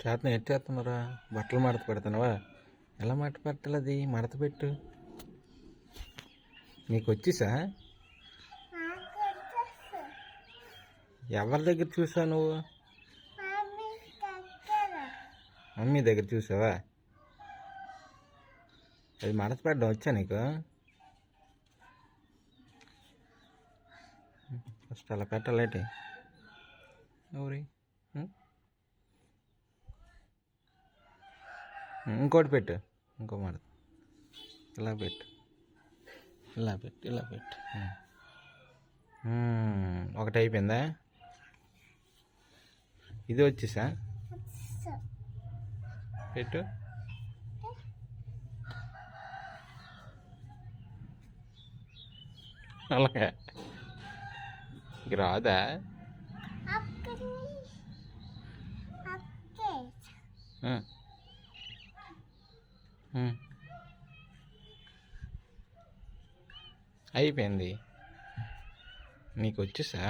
చేతను ఎట్టేస్తున్నారా? బట్టలు మడత పెడుతున్నావా? ఎలా మడత పెట్టాలి? అది మడత పెట్టు. నీకు వచ్చేసా? ఎవరి దగ్గర చూసావు నువ్వు? మమ్మీ దగ్గర చూసావా? అది మడత పెట్టడం వచ్చా నీకు? ఫస్ట్ అలా పెట్టాలేటి ఊరి. ఇంకోటి పెట్టు, ఇంకో మడత. ఇలా పెట్టు, ఇలా పెట్టు, ఇలా పెట్టు. ఒకటి అయిపోయిందా? ఇది వచ్చేసా? పెట్టు. అలాగే ఇక రాదా? అయిపోయింది. నీకు వచ్చేసా?